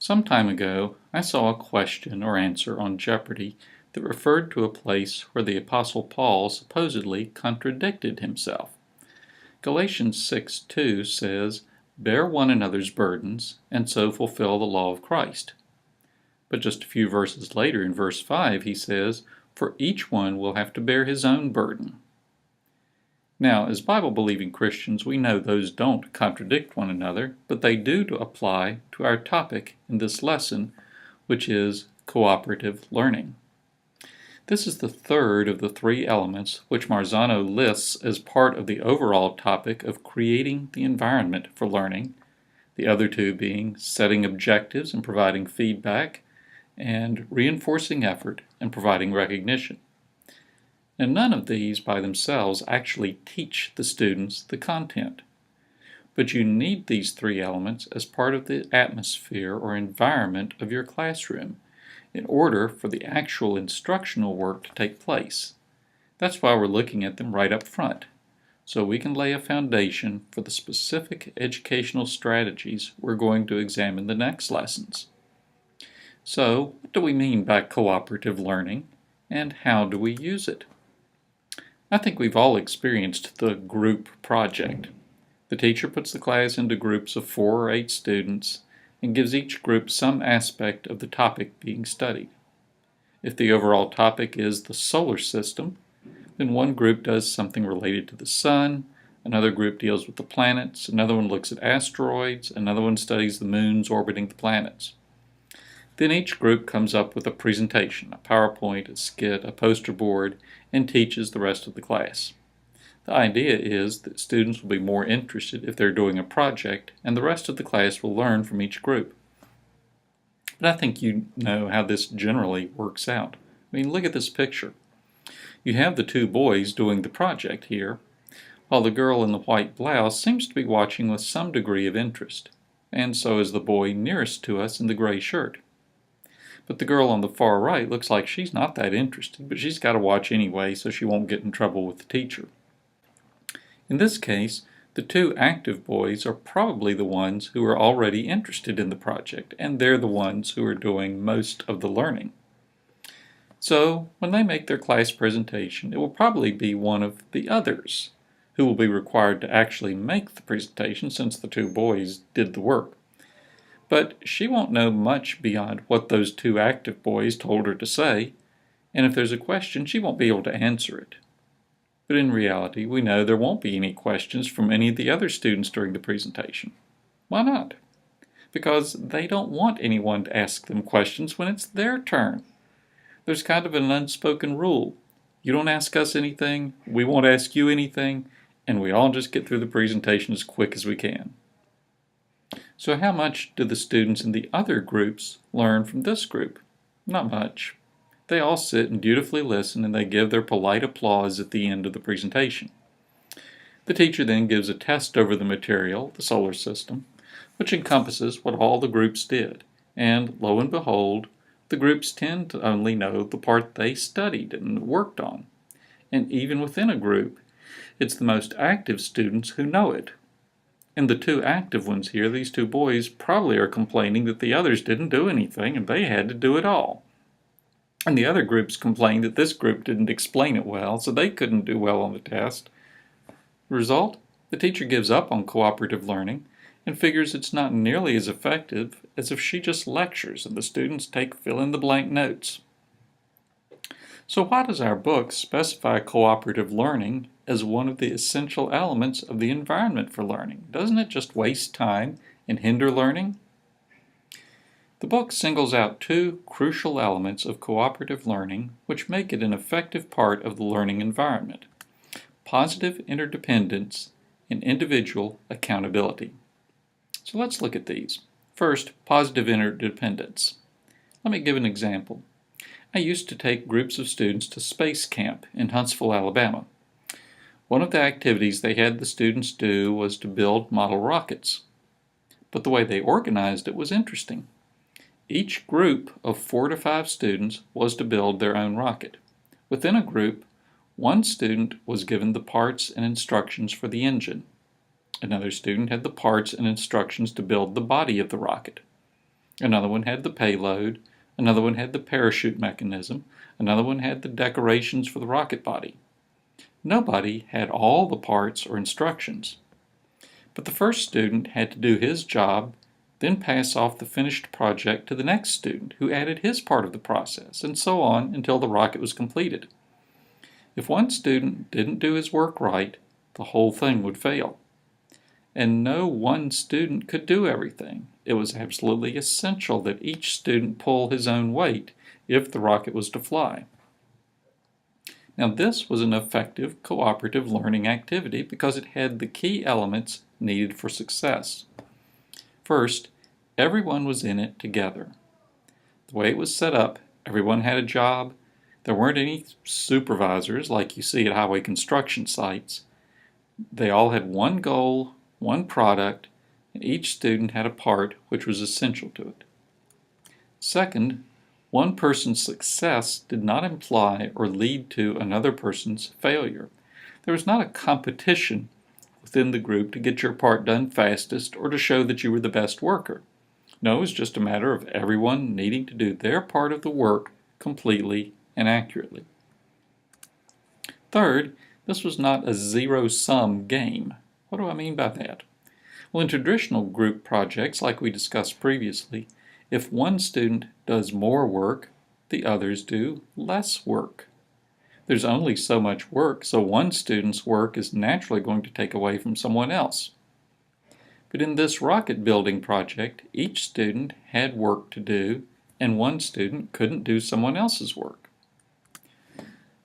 Some time ago, I saw a question or answer on Jeopardy that referred to a place where the Apostle Paul supposedly contradicted himself. Galatians 6:2 says, "Bear one another's burdens, and so fulfill the law of Christ." But just a few verses later, in verse 5, he says, "For each one will have to bear his own burden." Now, as Bible-believing Christians, we know those don't contradict one another, but they do apply to our topic in this lesson, which is cooperative learning. This is the third of the three elements which Marzano lists as part of the overall topic of creating the environment for learning, the other two being setting objectives and providing feedback, and reinforcing effort and providing recognition. And none of these by themselves actually teach the students the content. But you need these three elements as part of the atmosphere or environment of your classroom in order for the actual instructional work to take place. That's why we're looking at them right up front, so we can lay a foundation for the specific educational strategies we're going to examine the next lessons. So, what do we mean by cooperative learning, and how do we use it? I think we've all experienced the group project. The teacher puts the class into groups of 4 or 8 students and gives each group some aspect of the topic being studied. If the overall topic is the solar system, then one group does something related to the sun, another group deals with the planets, another one looks at asteroids, another one studies the moons orbiting the planets. Then each group comes up with a presentation, a PowerPoint, a skit, a poster board, and teaches the rest of the class. The idea is that students will be more interested if they're doing a project, and the rest of the class will learn from each group. But I think you know how this generally works out. I mean, look at this picture. You have the 2 boys doing the project here, while the girl in the white blouse seems to be watching with some degree of interest, and so is the boy nearest to us in the gray shirt. But the girl on the far right looks like she's not that interested, but she's got to watch anyway so she won't get in trouble with the teacher. In this case, the 2 active boys are probably the ones who are already interested in the project, and they're the ones who are doing most of the learning. So, when they make their class presentation, it will probably be one of the others who will be required to actually make the presentation since the 2 boys did the work. But she won't know much beyond what those 2 active boys told her to say, and if there's a question, she won't be able to answer it. But in reality, we know there won't be any questions from any of the other students during the presentation. Why not? Because they don't want anyone to ask them questions when it's their turn. There's kind of an unspoken rule. You don't ask us anything, we won't ask you anything, and we all just get through the presentation as quick as we can. So how much do the students in the other groups learn from this group? Not much. They all sit and dutifully listen, and they give their polite applause at the end of the presentation. The teacher then gives a test over the material, the solar system, which encompasses what all the groups did, and lo and behold, the groups tend to only know the part they studied and worked on. And even within a group, it's the most active students who know it. And the 2 active ones here, these 2 boys, probably are complaining that the others didn't do anything and they had to do it all. And the other groups complained that this group didn't explain it well, so they couldn't do well on the test. The result? The teacher gives up on cooperative learning and figures it's not nearly as effective as if she just lectures and the students take fill-in-the-blank notes. So why does our book specify cooperative learning as one of the essential elements of the environment for learning? Doesn't it just waste time and hinder learning? The book singles out 2 crucial elements of cooperative learning which make it an effective part of the learning environment: positive interdependence and individual accountability. So let's look at these. First, positive interdependence. Let me give an example. I used to take groups of students to space camp in Huntsville, Alabama. One of the activities they had the students do was to build model rockets. But the way they organized it was interesting. Each group of 4 to 5 students was to build their own rocket. Within a group, one student was given the parts and instructions for the engine. Another student had the parts and instructions to build the body of the rocket. Another one had the payload. Another one had the parachute mechanism. Another one had the decorations for the rocket body. Nobody had all the parts or instructions. But the first student had to do his job, then pass off the finished project to the next student, who added his part of the process, and so on until the rocket was completed. If one student didn't do his work right, the whole thing would fail. And no one student could do everything. It was absolutely essential that each student pull his own weight if the rocket was to fly. Now, this was an effective cooperative learning activity because it had the key elements needed for success. First, everyone was in it together. The way it was set up, everyone had a job. There weren't any supervisors like you see at highway construction sites. They all had one goal, one product, and each student had a part which was essential to it. Second, one person's success did not imply or lead to another person's failure. There was not a competition within the group to get your part done fastest or to show that you were the best worker. No, it was just a matter of everyone needing to do their part of the work completely and accurately. Third, this was not a zero-sum game. What do I mean by that? Well, in traditional group projects, like we discussed previously, if one student does more work, the others do less work. There's only so much work, so one student's work is naturally going to take away from someone else. But in this rocket building project, each student had work to do, and one student couldn't do someone else's work.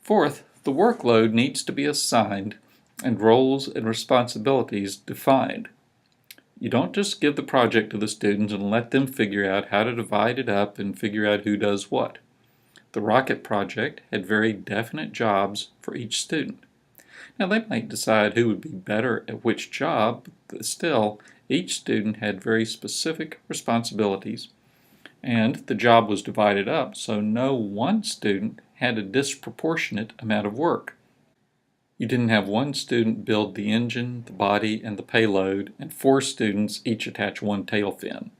Fourth, the workload needs to be assigned and roles and responsibilities defined. You don't just give the project to the students and let them figure out how to divide it up and figure out who does what. The rocket project had very definite jobs for each student. Now, they might decide who would be better at which job, but still, each student had very specific responsibilities, and the job was divided up so no one student had a disproportionate amount of work. You didn't have one student build the engine, the body, and the payload, and 4 students each attach one tail fin.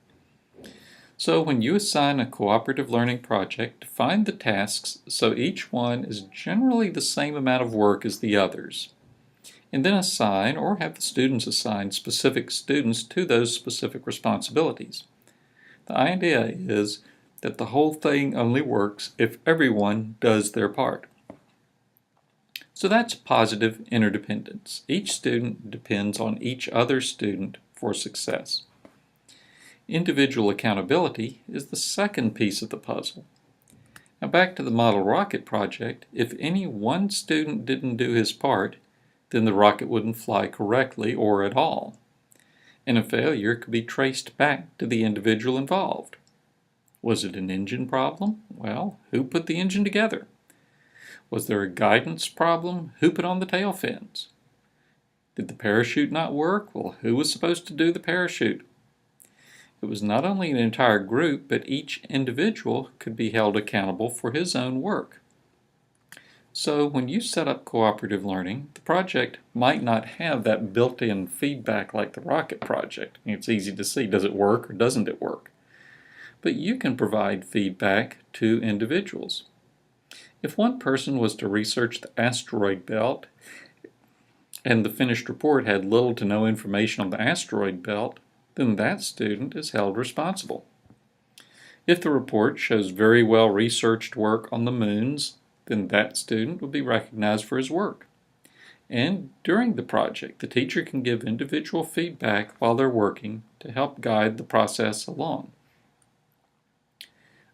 So when you assign a cooperative learning project, define the tasks so each one is generally the same amount of work as the others. And then assign or have the students assign specific students to those specific responsibilities. The idea is that the whole thing only works if everyone does their part. So that's positive interdependence. Each student depends on each other student for success. Individual accountability is the second piece of the puzzle. Now, back to the model rocket project, if any one student didn't do his part, then the rocket wouldn't fly correctly or at all. And a failure could be traced back to the individual involved. Was it an engine problem? Well, who put the engine together? Was there a guidance problem? Who put on the tail fins? Did the parachute not work? Well, who was supposed to do the parachute? It was not only an entire group, but each individual could be held accountable for his own work. So when you set up cooperative learning, the project might not have that built-in feedback like the rocket project. It's easy to see, does it work or doesn't it work? But you can provide feedback to individuals. If one person was to research the asteroid belt and the finished report had little to no information on the asteroid belt, then that student is held responsible. If the report shows very well researched work on the moons, then that student will be recognized for his work. And during the project, the teacher can give individual feedback while they're working to help guide the process along.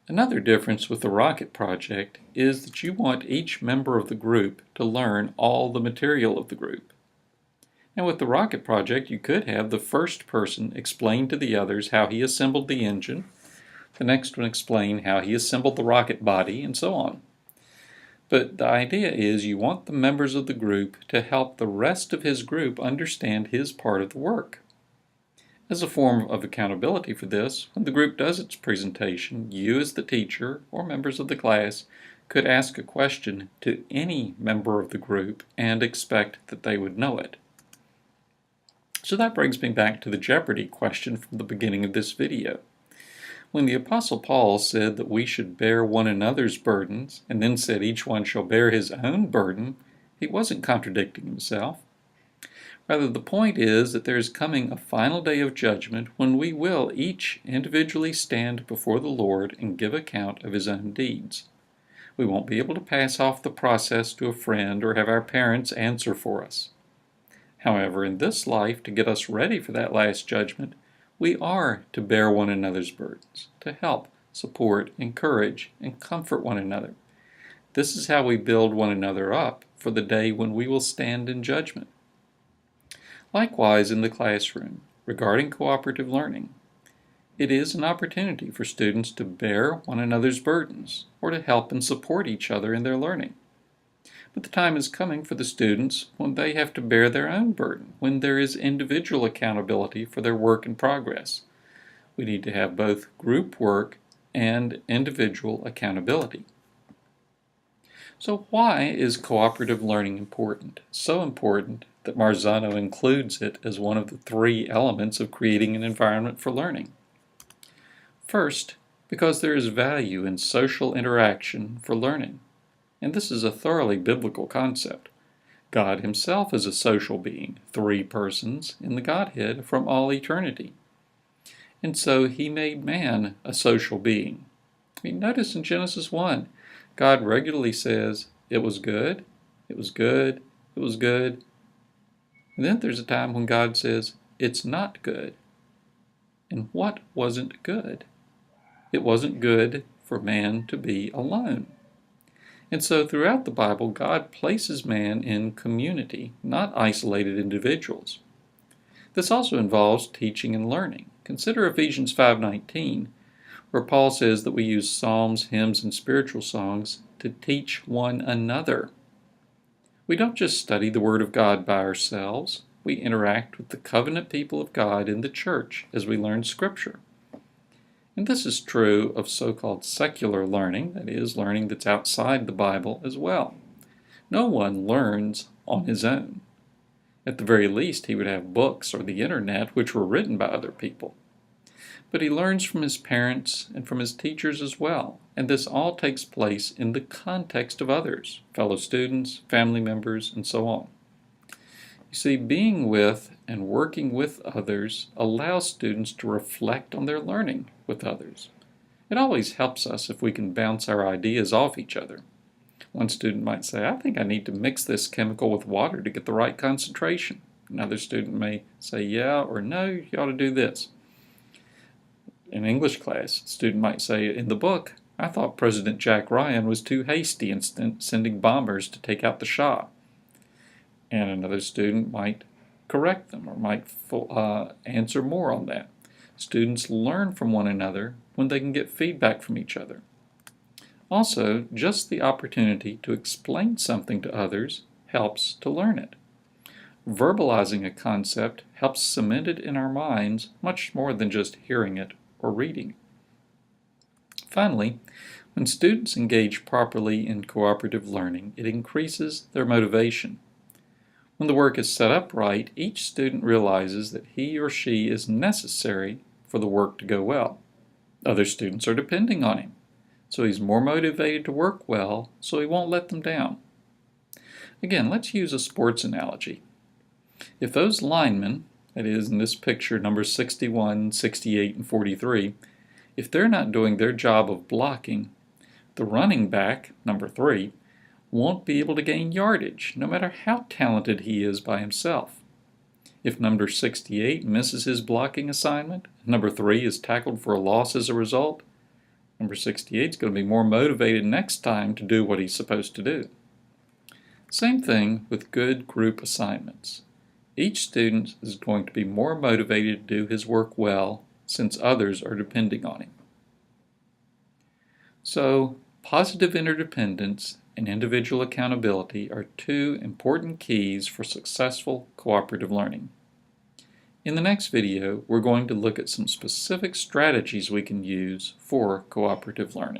Another difference with the rocket project is that you want each member of the group to learn all the material of the group. And with the rocket project, you could have the first person explain to the others how he assembled the engine, the next one explain how he assembled the rocket body, and so on. But the idea is you want the members of the group to help the rest of his group understand his part of the work. As a form of accountability for this, when the group does its presentation, you as the teacher or members of the class could ask a question to any member of the group and expect that they would know it. So that brings me back to the Jeopardy question from the beginning of this video. When the Apostle Paul said that we should bear one another's burdens, and then said each one shall bear his own burden, he wasn't contradicting himself. Rather, the point is that there is coming a final day of judgment when we will each individually stand before the Lord and give account of his own deeds. We won't be able to pass off the process to a friend or have our parents answer for us. However, in this life, to get us ready for that last judgment, we are to bear one another's burdens, to help, support, encourage, and comfort one another. This is how we build one another up for the day when we will stand in judgment. Likewise, in the classroom, regarding cooperative learning, it is an opportunity for students to bear one another's burdens or to help and support each other in their learning. But the time is coming for the students when they have to bear their own burden, when there is individual accountability for their work in progress. We need to have both group work and individual accountability. So why is cooperative learning important? So important that Marzano includes it as one of the 3 elements of creating an environment for learning. First, because there is value in social interaction for learning. And this is a thoroughly biblical concept. God himself is a social being, 3 persons in the Godhead from all eternity. And so he made man a social being. Notice in Genesis 1, God regularly says, it was good, it was good, it was good. And then there's a time when God says, it's not good. And what wasn't good? It wasn't good for man to be alone. And so throughout the Bible, God places man in community, not isolated individuals. This also involves teaching and learning. Consider Ephesians 5:19, where Paul says that we use psalms, hymns, and spiritual songs to teach one another. We don't just study the Word of God by ourselves. We interact with the covenant people of God in the church as we learn Scripture. And this is true of so-called secular learning, that is, learning that's outside the Bible as well. No one learns on his own. At the very least, he would have books or the internet which were written by other people. But he learns from his parents and from his teachers as well, and this all takes place in the context of others, fellow students, family members, and so on. You see, being with and working with others allows students to reflect on their learning with others. It always helps us if we can bounce our ideas off each other. One student might say, I think I need to mix this chemical with water to get the right concentration. Another student may say, yeah or no, you ought to do this. In English class, a student might say, in the book, I thought President Jack Ryan was too hasty in sending bombers to take out the Shah. And another student might correct them or might answer more on that. Students learn from one another when they can get feedback from each other. Also, just the opportunity to explain something to others helps to learn it. Verbalizing a concept helps cement it in our minds much more than just hearing it or reading. Finally, when students engage properly in cooperative learning, it increases their motivation. When the work is set up right, each student realizes that he or she is necessary for the work to go well. Other students are depending on him, so he's more motivated to work well, so he won't let them down. Again, let's use a sports analogy. If those linemen, that is in this picture numbers 61, 68, and 43, if they're not doing their job of blocking, the running back, number 3, won't be able to gain yardage, no matter how talented he is by himself. If number 68 misses his blocking assignment, number 3 is tackled for a loss as a result, number 68 is going to be more motivated next time to do what he's supposed to do. Same thing with good group assignments. Each student is going to be more motivated to do his work well since others are depending on him. So, positive interdependence and individual accountability are 2 important keys for successful cooperative learning. In the next video, we're going to look at some specific strategies we can use for cooperative learning.